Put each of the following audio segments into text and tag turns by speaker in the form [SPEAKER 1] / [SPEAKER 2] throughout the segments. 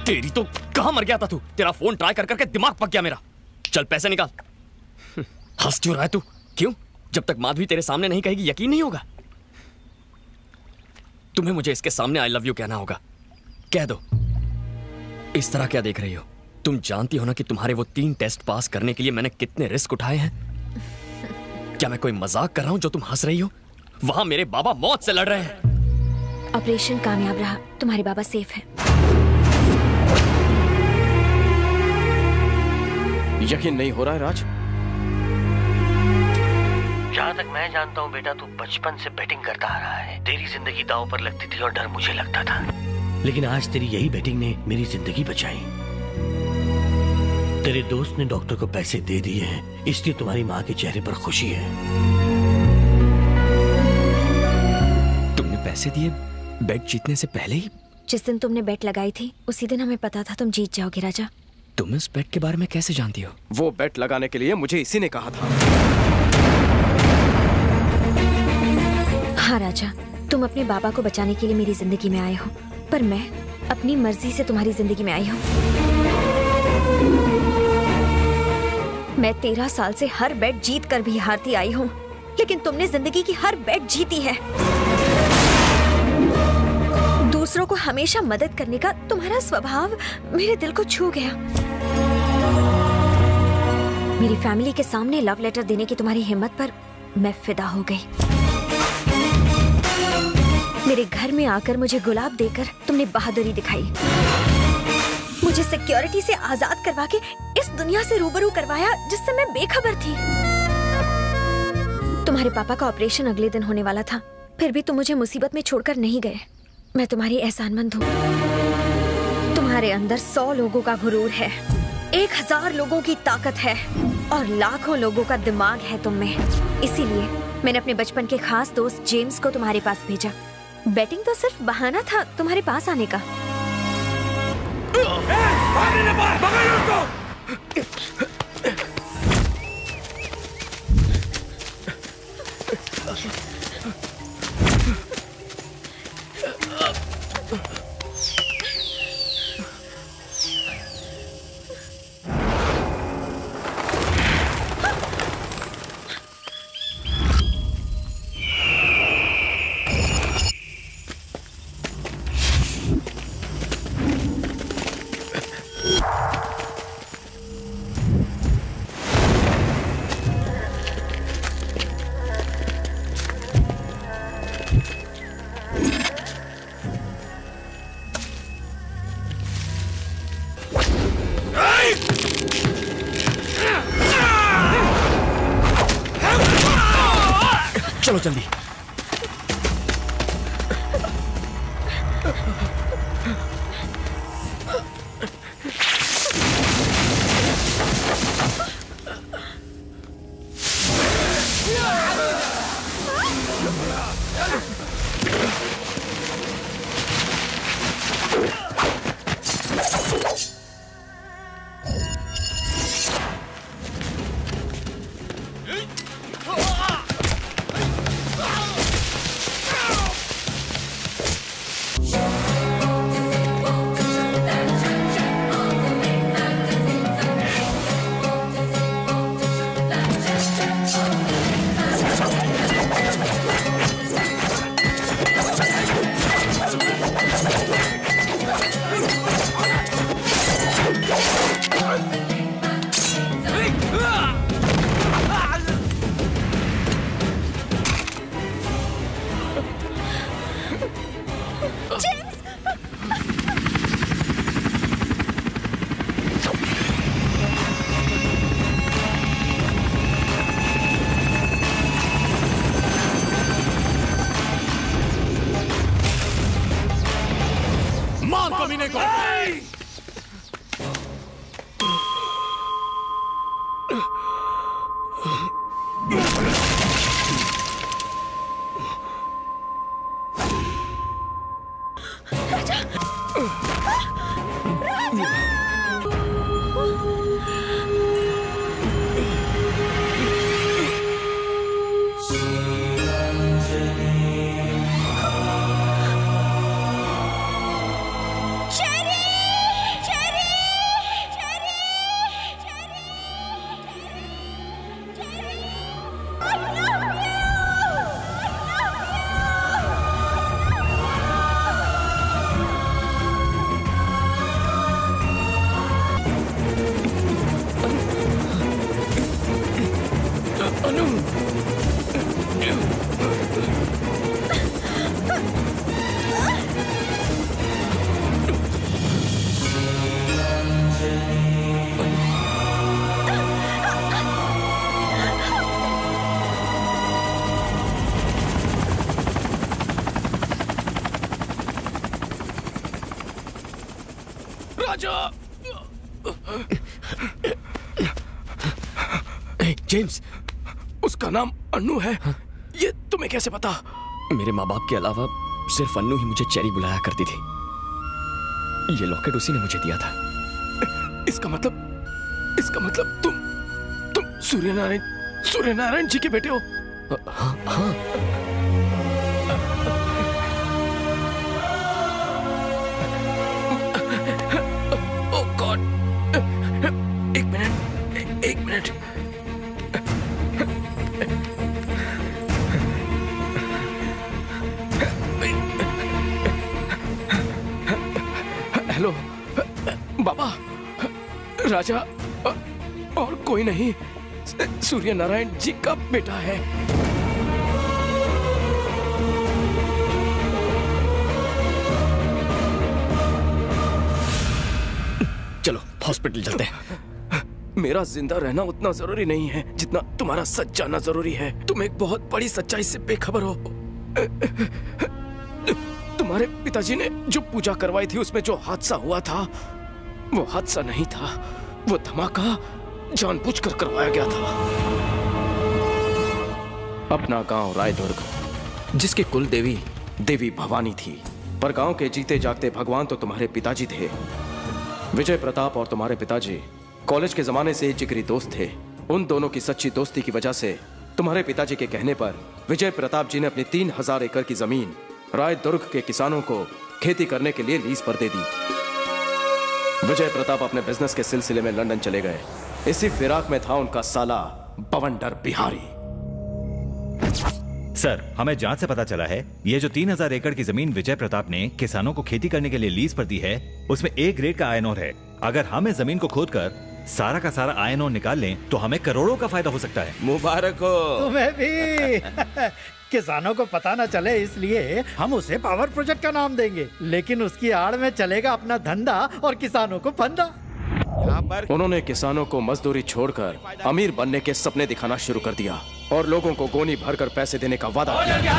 [SPEAKER 1] तेरी तो कहां मर गया था तू? तेरा फोन ट्राई कर करके दिमाग पक गया मेरा। चल पैसे निकाल। हंस क्यों रहा है तू? क्यों? जब तक माधवी तेरे सामने नहीं कहेगी यकीन नहीं होगा। तुम्हें मुझे इसके सामने आई लव यू कहना होगा। कह दो। इस तरह क्या देख रही हो? तुम जानती हो ना कि तुम्हारे वो 3 टेस्ट पास करने के लिए मैंने कितने रिस्क उठाए हैं। क्या मैं कोई मजाक कर रहा हूं जो तुम हंस रही हो? वहां मेरे बाबा मौत से लड़ रहे हैं।
[SPEAKER 2] ऑपरेशन कामयाब रहा, तुम्हारे बाबा सेफ हैं।
[SPEAKER 3] यकीन नहीं हो रहा है राज?
[SPEAKER 4] जहाँ तक मैं जानता हूँ बेटा, तू बचपन से बैटिंग करता आ रहा है। तेरी जिंदगी दांव पर लगती थी और डर मुझे लगता था, लेकिन आज तेरी यही बैटिंग ने मेरी जिंदगी बचाई। तेरे दोस्त ने डॉक्टर को पैसे दे दिए हैं, इसलिए तुम्हारी माँ के चेहरे पर खुशी है।
[SPEAKER 1] तुमने पैसे दिए बेट जीतने से पहले ही?
[SPEAKER 2] जिस दिन तुमने बेट लगाई थी उसी दिन हमें पता था तुम जीत जाओगे राजा।
[SPEAKER 1] तुम इस बेट के बारे में कैसे जानती हो?
[SPEAKER 3] वो बेट लगाने के लिए मुझे इसी ने कहा था।
[SPEAKER 2] हाँ राजा, तुम अपने बाबा को बचाने के लिए मेरी जिंदगी में आए हो, पर मैं अपनी मर्जी से तुम्हारी जिंदगी में आई हूँ। मैं 13 साल से हर बेट जीत कर भी हारती आई हूँ, लेकिन तुमने जिंदगी की हर बेट जीती है। दूसरों को हमेशा मदद करने का तुम्हारा स्वभाव मेरे दिल को छू गया। मेरी फैमिली के सामने लव लेटर देने की तुम्हारी हिम्मत पर मैं फिदा हो गई। मेरे घर में आकर मुझे गुलाब देकर तुमने बहादुरी दिखाई। मुझे सिक्योरिटी से आजाद करवा के इस दुनिया से रूबरू करवाया जिससे मैं बेखबर थी। तुम्हारे पापा का ऑपरेशन अगले दिन होने वाला था, फिर भी तुम मुझे मुसीबत में छोड़कर नहीं गए। मैं तुम्हारी एहसानमंद हूँ। तुम्हारे अंदर 100 लोगों का गुरूर है, 1000 लोगों की ताकत है और लाखों लोगों का दिमाग है तुम में। इसीलिए मैंने अपने बचपन के खास दोस्त जेम्स को तुम्हारे पास भेजा। बैटिंग तो सिर्फ बहाना था तुम्हारे पास आने का।
[SPEAKER 1] चलो जल्दी।
[SPEAKER 3] राजा।
[SPEAKER 1] जेम्स,
[SPEAKER 3] उसका नाम अन्नू है। ये तुम्हें कैसे पता?
[SPEAKER 1] मेरे माँ बाप के अलावा सिर्फ अन्नू ही मुझे चेरी बुलाया करती थी। ये लॉकेट उसी ने मुझे दिया था।
[SPEAKER 3] इसका मतलब तुम सूर्यनारायण जी के बेटे हो?
[SPEAKER 1] हाँ हाँ।
[SPEAKER 3] ओह गॉड, एक मिनट। हेलो बाबा, राजा और कोई नहीं, सूर्यनारायण जी का बेटा है।
[SPEAKER 1] चलो हॉस्पिटल चलते हैं।
[SPEAKER 3] मेरा जिंदा रहना उतना जरूरी नहीं है जितना तुम्हारा सच जानना जरूरी है। तुम एक बहुत बड़ी सच्चाई से बेखबर हो। तुम्हारे पिताजी ने जो पूजा करवाई थी उसमें जो हादसा हुआ था वो हादसा नहीं था, वो धमाका जानबूझकर करवाया गया था। अपना गांव रायदुर्ग, जिसकी कुल देवी भवानी थी, पर गांव के जीते जागते भगवान तो तुम्हारे पिताजी थे। विजय प्रताप और तुम्हारे पिताजी कॉलेज के जमाने से जिगरी दोस्त थे। उन दोनों की सच्ची दोस्ती की वजह से तुम्हारे पिताजी के कहने पर विजय प्रताप जी ने अपनी 3000 एकड़ की जमीन रायदुर्ग के किसानों को खेती करने के लिए लीज पर दे दी। विजय प्रताप अपने बिजनेस के सिलसिले में लंदन चले गए। इसी फिराक में था उनका साला बवंडर बिहारी।
[SPEAKER 5] सर, हमें जांच से पता चला है ये जो 3000 एकड़ की जमीन विजय प्रताप ने किसानों को खेती करने के लिए लीज पर दी है, उसमें A ग्रेड का आयरन ओर है। अगर हम इस जमीन को खोदकर सारा का सारा आयरन ओर निकाल लें तो हमें करोड़ों का फायदा हो सकता है।
[SPEAKER 6] मुबारक हो
[SPEAKER 7] तुम्हें भी। किसानों को पता न चले इसलिए हम उसे पावर प्रोजेक्ट का नाम देंगे, लेकिन उसकी आड़ में चलेगा अपना धंधा और किसानों को फंदा।
[SPEAKER 3] उन्होंने किसानों को मजदूरी छोड़कर अमीर बनने के सपने दिखाना शुरू कर दिया और लोगों को गोनी भरकर पैसे देने का वादा किया।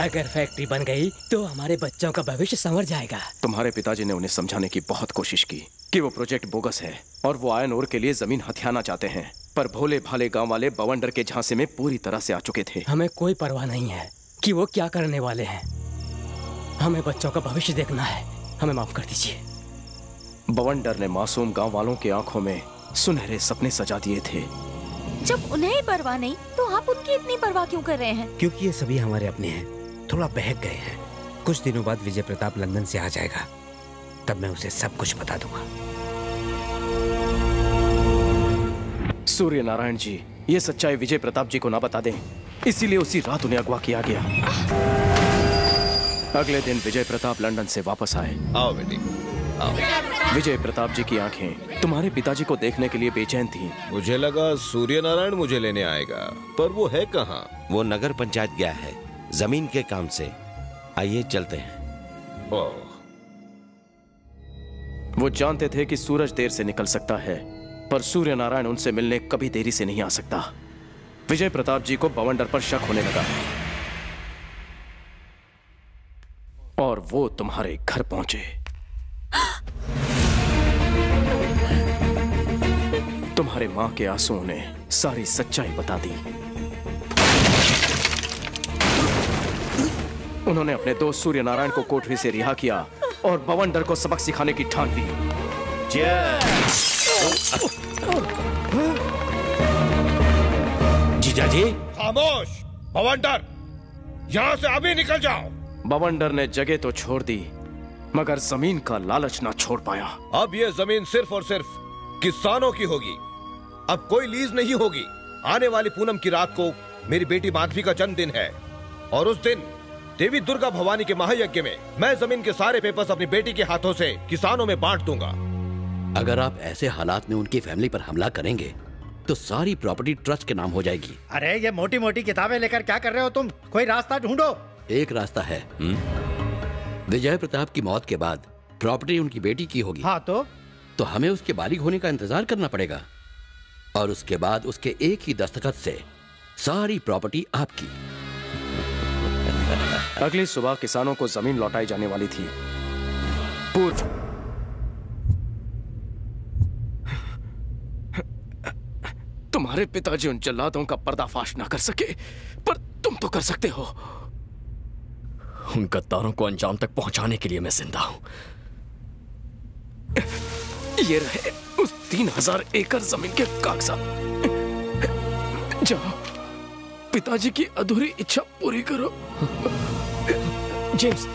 [SPEAKER 8] अगर फैक्ट्री बन गई तो हमारे बच्चों का भविष्य संवर जाएगा।
[SPEAKER 3] तुम्हारे पिताजी ने उन्हें समझाने की बहुत कोशिश की कि वो प्रोजेक्ट बोगस है और वो आयरन ओर के लिए जमीन हथियाना चाहते हैं, पर भोले भाले गांव वाले बवंडर के झांसे में पूरी तरह से आ चुके थे।
[SPEAKER 8] हमें कोई परवाह नहीं है कि वो क्या करने वाले हैं। हमें बच्चों का भविष्य देखना है। हमें माफ कर दीजिए।
[SPEAKER 3] बवंडर ने मासूम गांव वालों की आंखों में सुनहरे सपने सजा दिए थे।
[SPEAKER 9] जब उन्हें ही परवाह नहीं तो आप उनकी इतनी परवाह क्यों कर रहे हैं?
[SPEAKER 10] क्योंकि ये सभी हमारे अपने हैं, थोड़ा बहक गए हैं। कुछ दिनों बाद विजय प्रताप लंदन से आ जाएगा, तब मैं उसे सब कुछ बता दूंगा।
[SPEAKER 3] सूर्यनारायण जी ये सच्चाई विजय प्रताप जी को ना बता दें, इसीलिए उसी रात उन्हें अगवा किया गया। अगले दिन विजय प्रताप लंदन से वापस आए।
[SPEAKER 6] आओ बेटी, आओ।
[SPEAKER 3] विजय प्रताप जी की आंखें तुम्हारे पिताजी को देखने के लिए बेचैन थीं।
[SPEAKER 6] मुझे लगा सूर्यनारायण मुझे लेने आएगा, पर वो है कहाँ?
[SPEAKER 11] वो नगर पंचायत गया है जमीन के काम से। आइए चलते हैं।
[SPEAKER 6] ओह,
[SPEAKER 3] वो जानते थे कि सूरज देर से निकल सकता है, पर सूर्यनारायण उनसे मिलने कभी देरी से नहीं आ सकता। विजय प्रताप जी को बवंडर पर शक होने लगा और वो तुम्हारे घर पहुंचे। तुम्हारे मां के आंसुओं ने सारी सच्चाई बता दी। उन्होंने अपने दोस्त सूर्यनारायण को कोठरी से रिहा किया और बवंडर को सबक सिखाने की ठान ली।
[SPEAKER 11] जीजाजी,
[SPEAKER 6] खामोश! बवंडर, यहाँ से अभी निकल जाओ।
[SPEAKER 3] बवंडर ने जगह तो छोड़ दी, मगर जमीन का लालच ना छोड़ पाया।
[SPEAKER 6] अब ये जमीन सिर्फ और सिर्फ किसानों की होगी। अब कोई लीज नहीं होगी। आने वाली पूनम की रात को मेरी बेटी माधवी का जन्मदिन है और उस दिन देवी दुर्गा भवानी के महायज्ञ में मैं जमीन के सारे पेपर्स अपनी बेटी के हाथों से किसानों में बांट दूंगा।
[SPEAKER 4] अगर आप ऐसे हालात में उनकी फैमिली पर हमला करेंगे तो सारी प्रॉपर्टी ट्रस्ट के नाम हो जाएगी।
[SPEAKER 7] अरे ये मोटी मोटी किताबें लेकर क्या कर रहे हो तुम? कोई रास्ता ढूंढो।
[SPEAKER 4] एक रास्ता है। विजय प्रताप की मौत के बाद प्रॉपर्टी उनकी बेटी की होगी।
[SPEAKER 7] हाँ तो
[SPEAKER 4] हमें उसके बालिग होने का इंतजार करना पड़ेगा और उसके बाद उसके एक ही दस्तखत से सारी प्रॉपर्टी आपकी।
[SPEAKER 3] अगली सुबह किसानों को जमीन लौटाई जाने वाली थी। तुम्हारे पिताजी उन जल्लादों का पर्दाफाश ना कर सके, पर तुम तो कर सकते हो।
[SPEAKER 1] उन गद्दारों को अंजाम तक पहुंचाने के लिए मैं जिंदा हूं।
[SPEAKER 3] ये रहे उस 3000 एकड़ जमीन के कागजात। जाओ, पिताजी की अधूरी इच्छा पूरी करो।
[SPEAKER 1] जेम्स,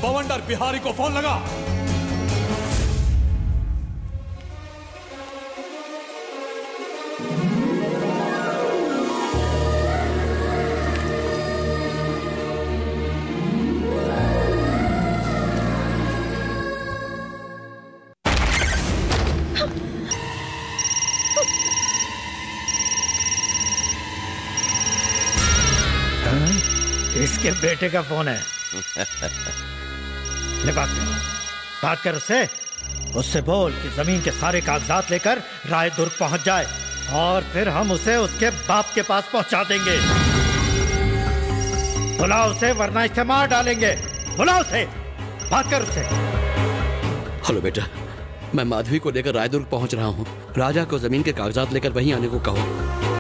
[SPEAKER 12] बवंडर बिहारी को फोन लगा।
[SPEAKER 7] इसके बेटे का फोन है। ले बात कर उससे बोल कि जमीन के सारे कागजात लेकर रायदुर्ग पहुंच जाए और फिर हम उसे उसके बाप के पास पहुंचा देंगे। बुला उसे, वरना इसे मार डालेंगे। बुला उसे, बात कर उससे।
[SPEAKER 13] हेलो बेटा, मैं माधवी को लेकर रायदुर्ग पहुंच रहा हूं। राजा को जमीन के कागजात लेकर वहीं आने को कहो।